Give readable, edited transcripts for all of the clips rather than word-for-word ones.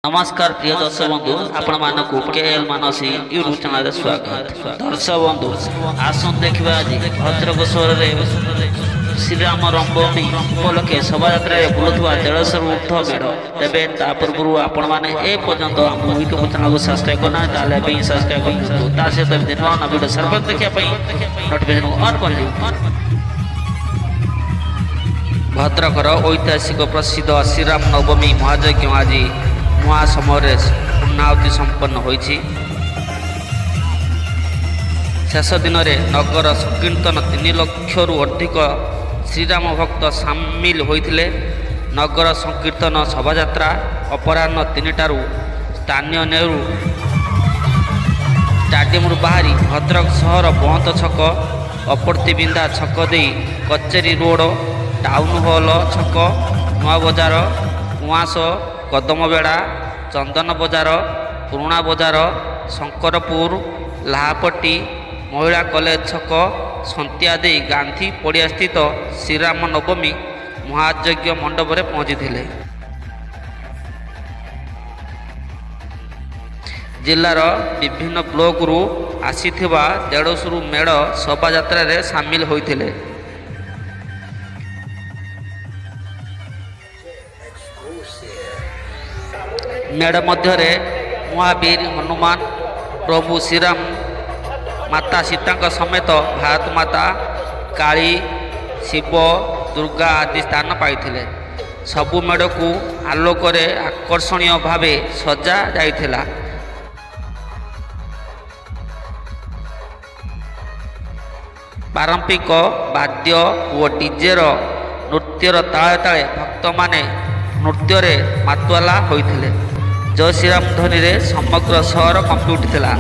नमस्कार प्रिय दर्शक बंधु आपण मानक केएल मानसी यूट्यूब चैनल स्वागत। दर्शक बंधु आसन देखा आज भद्रक सहर में श्रीराम नवमी उपलक्षे शोभायात्रा बुलुवा 150 ऊर्ध मेढ़ तेरे पूर्व आपण मैंने एपर्तंत आम यूट्यूब चैनल को सब्सक्राइब करना सब्सक्राइब कर सहित नवा नवा वीडियो सर्व देखा नोटिफिकेशन ऑन कर। भद्रकर ऐतिहासिक प्रसिद्ध श्रीराम नवमी महायज्ञ आज नुआ समय पूर्णाहुति संपन्न होइछि। शेष दिन में नगर संकीर्तन 3 लाख अधिक श्रीराम भक्त सामिल होइथिले। नगर संकीर्तन शोभायात्रा अपराह्न 3टारू स्थानीय नेहरू स्टाडियम बाहरी भद्रक सहर बंद छक अपर्तिबिंदा छक दे कचेरी रोड टाउन हॉल छक नुआ बजार कुआस कदमबेड़ा चंदन बजार पुराणा बजार शंकरपुर लाहापट्टी महिला कॉलेज छक संत्यादी गांधी पड़िया स्थित श्रीराम नवमी महायज्ञ मंडप में पहुंची थे। जिलार विभिन्न ब्लॉक रु आसीथिबा 150 मेढ़ शोभायात्रा रे सामिल होइथिले। मेढ़ मध्य महावीर हनुमान प्रभु श्रीराम माता सीता समेत भारत माता काली शिव दुर्गा आदि स्थान पाई। सबु मेढ़ को आलोक आकर्षणीय भाव सजा जाइथिला। पारंपरिक वाद्य और डीजेर नृत्यर ताले ताले भक्त माने नृत्य रे मातुआला होइथिले। जय श्रीराम ध्वनि रे समग्र सहर कंपी उठिथिला।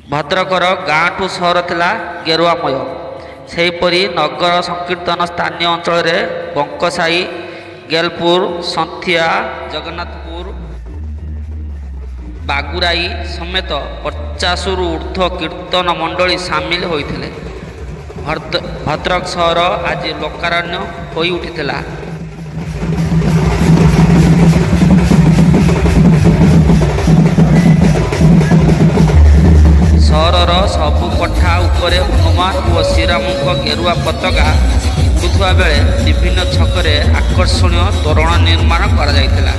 भद्रकर गाँ ठू सहर थिला गेरुआमय। सेहीपरि नगर संकीर्तन स्थानीय अंचल रे बंकसाई गेलपुर संथिया जगन्नाथपुर बागुराई समेत 50 रु ऊर्ध्व कीर्तन मंडली सामिल होइथिले। भद्रक सहर आज लोकारण्य होई उठिथिला। सहरर सबु कोठा उपरे हनुमान और श्रीराम गेरुआ पताका उड़ुवा बेले विभिन्न छकरे आकर्षणीय तोरण निर्माण करा जायतिला।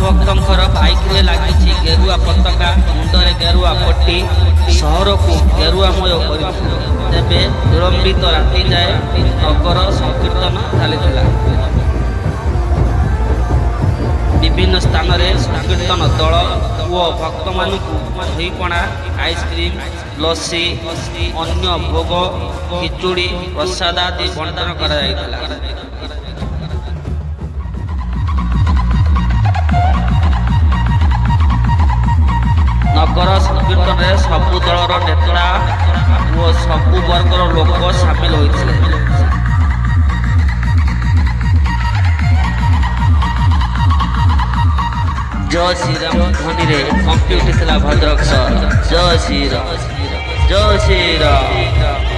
भक्तर बाइक रे लगी गेरुआ पताका मुंडरे गेरुआ पट्टी सहर को गेरुआमय कर विलंबित राति जाए नगर संकीर्तन चली। विभिन्न स्थान में संकीर्तन दल और भक्त मान दहीपणा आइसक्रीम लस्सी अन्य भोग खिचुड़ी प्रसाद आदि बंटन कर। नगर संकीर्तन में सबु दलर नेता और सबु वर्गर लोक सामिल होइथिले। जय श्रीराम ध्वनि रे कंपी उठिथिला भद्रक सहर। जय श्रीराम जय श्रीराम।